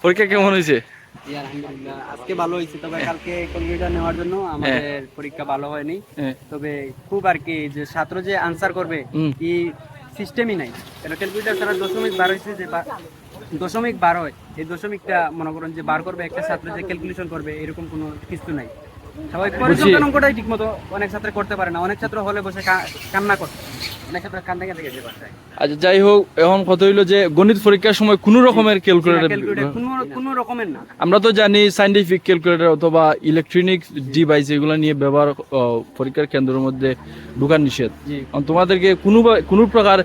পরীক্ষা কেমন হয়েছে? জি আলহামদুলিল্লাহ, আজকে ভালো হয়েছে, তবে কালকে কম্পিউটার নেওয়ার জন্য আমাদের পরীক্ষা ভালো হয়নি। তবে খুব আর কি যে ছাত্র যে আনসার করবে এই সিস্টেমই নাই। কেন ক্যালকুলেটর ছাড়া দশমিক বার হয়েছে, যে দশমিক বার হয়, এই দশমিকটা মনে করেন যে বার করবে একটা ছাত্র, যে ক্যালকুলেশন করবে এরকম কোনো কিছু নাই। সবাই পরিসংখ্যান অঙ্কটাই ঠিক মতো অনেক ছাত্র করতে পারে না, অনেক ছাত্র হলে বসে কান্না করে, অনেক ছাত্র কান্না কেটে গেছে বাসায়। আচ্ছা যাই হোক, এখন কথা হইলো যে গণিত পরীক্ষার সময় কোন রকমের ক্যালকুলেটর, কোনো রকমের না। আমরা তো জানি সায়েন্টিফিক ক্যালকুলেটর অথবা ইলেকট্রনিক ডিভাইস এগুলো নিয়ে ব্যবহার পরীক্ষার কেন্দ্রের মধ্যে ঢোকার নিষেধ। তোমাদেরকে কোনো প্রকার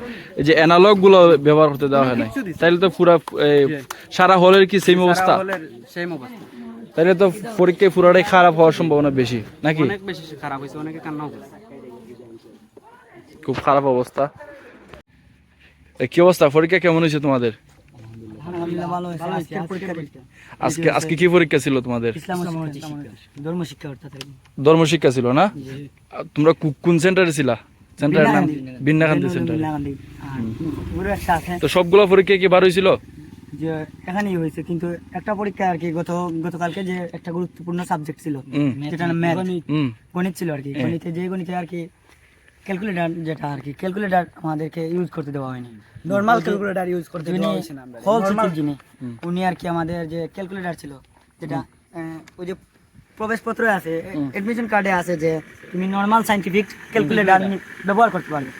যে অ্যানালগ গুলো ব্যবহার করতে দেওয়া হয় না, তাইলে তো পুরা সারা হলের কি সেম অবস্থা? তাইলে তো পরীক্ষায় পুরাটাই খারাপ হওয়ার সম্ভাবনা বেশি নাকি? অনেক বেশি খারাপ হয়েছে, অনেকে কান্নাও করেছে। খুব খারাপ অবস্থা। কি অবস্থা, পরীক্ষা কেমন হয়েছে তোমাদের? আলহামদুলিল্লাহ ভালো হয়েছে। আজকে কি পরীক্ষা ছিল তোমাদের? ধর্ম শিক্ষা ছিল না? তোমরা কোন সেন্টারে ছিলা? সেন্টারের নাম বিন্নাকান্দি সেন্টার। তো সবগুলো পরীক্ষা কি বার হয়েছিল? যে এখানেই হয়েছে, কিন্তু একটা পরীক্ষা আর কি গতকালকে যে একটা গুরুত্বপূর্ণ সাবজেক্ট ছিল, যেটা ম্যাথ, গণিত ছিল আর কি। গণিতে আর কি ক্যালকুলেটর, যেটা আর কি ক্যালকুলেটর আমাদেরকে ইউজ করতে দেওয়া হয়নি। নরমাল ক্যালকুলেটর ইউজ করতে দেওয়া হয়েছে না। উনি আর কি আমাদের যে ক্যালকুলেটর ছিল, যেটা ওই যে প্রবেশপত্র আছে, এডমিশন কার্ডে আছে যে তুমি নরমাল সায়েন্টিফিক ক্যালকুলেটর ব্যবহার করতে পারবে,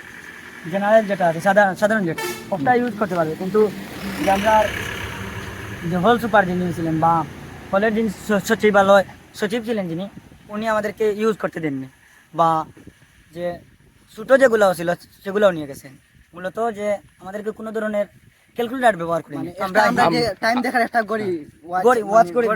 জেনারেল যেটা আছে সাধারণ যেটা ওটা ইউজ করতে পারবে। কিন্তু যে আমরা যে হল সুপার যিনি ছিলেন বা হলের যিনি সচিব ছিলেন যিনি, উনি আমাদেরকে ইউজ করতে দেননি, বা যে ছোটো যেগুলো ছিল সেগুলোও নিয়ে গেছেন। মূলত যে আমাদেরকে কোনো ধরনের ক্যালকুলেটর ব্যবহার করি, আমরা টাইম দেখার একটা ঘড়ি ওয়াচ করি,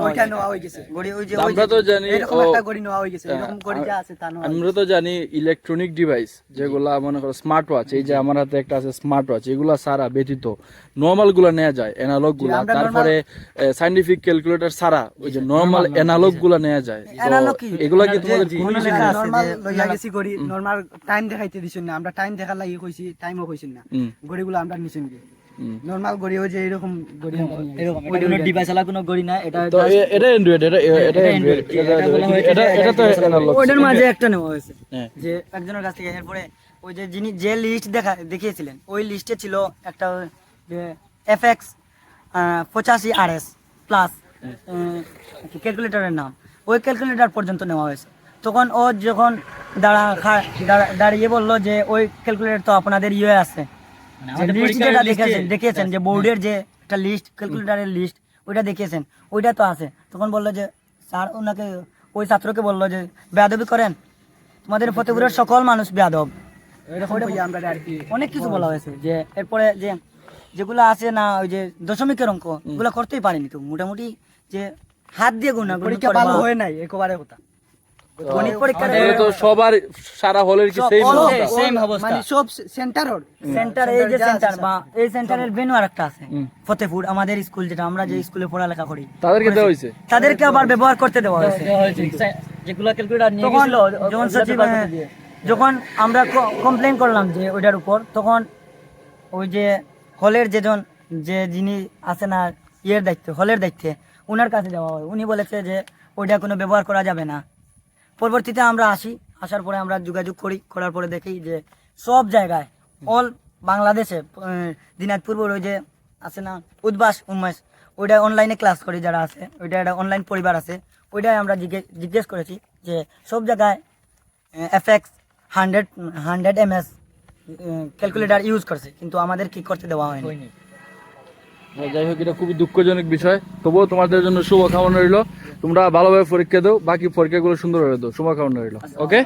ওইটা নেওয়া হয়ে গেছে। ঘড়ি ওই যে আমরা তো জানি এরকম একটা ঘড়ি নেওয়া হয়ে গেছে, এরকম ঘড়ি যা আছে তা নেওয়া। আমরা তো জানি ইলেকট্রনিক ডিভাইস যেগুলা মনে করো স্মার্ট ওয়াচ, এই যে আমার হাতে একটা আছে স্মার্ট ওয়াচ, এগুলা ছাড়া ব্যতীত নরমাল গুলা নেওয়া যায়, অ্যানালগ গুলা। তারপরে সায়েন্টিফিক ক্যালকুলেটর ছাড়া ওই যে নরমাল অ্যানালগ গুলা নেওয়া যায়। এগুলা কি তোমাদের নরমাল লইয়া গেছি ঘড়ি, নরমাল টাইম দেখাইতে দিছেন না, আমরা টাইম দেখার লাগি কইছি, টাইমও কইছেন না, ঘড়িগুলো আমরা নিছেন কি নরমাল ঘড়ি, ওই যে এরকম ঘড়ি, এরকম কোনো ডিভাইস আলা কোনো ঘড়ি না। এটা অ্যান্ড্রয়েড, এটা অ্যান্ড্রয়েড, এটা তো অ্যানালগ। ওইটার মাঝে একটা নেওয়া হয়েছে যে একজনের কাছ থেকে। এরপরে ওই যে যিনি যে লিস্ট দেখিয়েছিলেন, ওই লিস্টে ছিল একটা FX 85 RS প্লাস ক্যালকুলেটরের নাম, ওই ক্যালকুলেটর পর্যন্ত নেওয়া হয়েছে। তখন ও যখন দাঁড়িয়ে বললো যে ওই ক্যালকুলেটর তো আপনাদের ইয়ে আছে, দেখিয়েছেন যে বোর্ডের যে একটা লিস্ট, ক্যালকুলেটরের লিস্ট, ওইটা দেখিয়েছেন, ওইটা তো আছে। তখন বললো যে স্যার, ওনাকে ওই ছাত্রকে বললো যে বেয়াদবি করেন, তোমাদের ফতেপুরের সকল মানুষ বেয়াদব, অনেক কিছু বলা হয়েছে। যে এরপরে যে যেগুলো আছে না, ওই যে দশমিকের অঙ্ক, ওগুলো করতেই পারিনি। তো মোটামুটি যে হাত দিয়ে গুণা পরীক্ষা ভালো হয় নাই, একেবারে কথা। গণিত পরীক্ষা তো সবার সারা হলের কি সেম অবস্থা, মানে সব সেন্টার এই যে সেন্টার বা এই সেন্টারের ভেন্যু আরেকটা আছে ফতেপুর, আমাদের স্কুল যেটা আমরা যে স্কুলে পড়ালেখা করি, তাদেরকে দেওয়া হয়েছে, তাদেরকে আবার ব্যবহার করতে দেওয়া হয়েছে। যেগুলো ক্যালকুলেটর নিয়ে গেছিল, যখন আমরা কমপ্লেইন করলাম যে ওইটার উপর, তখন ওই যে হলের যিনি আছে না ইয়ের দায়িত্ব, হলের দায়িত্বে, ওনার কাছে দেওয়া হয়। উনি বলেছে যে ওইটা কোনো ব্যবহার করা যাবে না। পরবর্তীতে আমরা আসার পরে আমরা যোগাযোগ করার পরে দেখি যে সব জায়গায় অল বাংলাদেশে, দিনাজপুর ওই যে আছে না উন্মেষ, ওইটা অনলাইনে ক্লাস করি যারা আছে, ওইটা একটা অনলাইন পরিবার আছে, ওইটাই আমরা জিজ্ঞেস করেছি যে সব জায়গায় FX 100 MS ক্যালকুলেটর ইউজ করছে, কিন্তু আমাদের কি করতে দেওয়া হয়নি। যাই হোক, এটা খুবই দুঃখজনক বিষয়। তবুও তোমাদের জন্য শুভকামনা রইল, তোমরা ভালোভাবে পরীক্ষা দাও, বাকি পরীক্ষাগুলো সুন্দরভাবে দাও, শুভকামনা রইল। ওকে।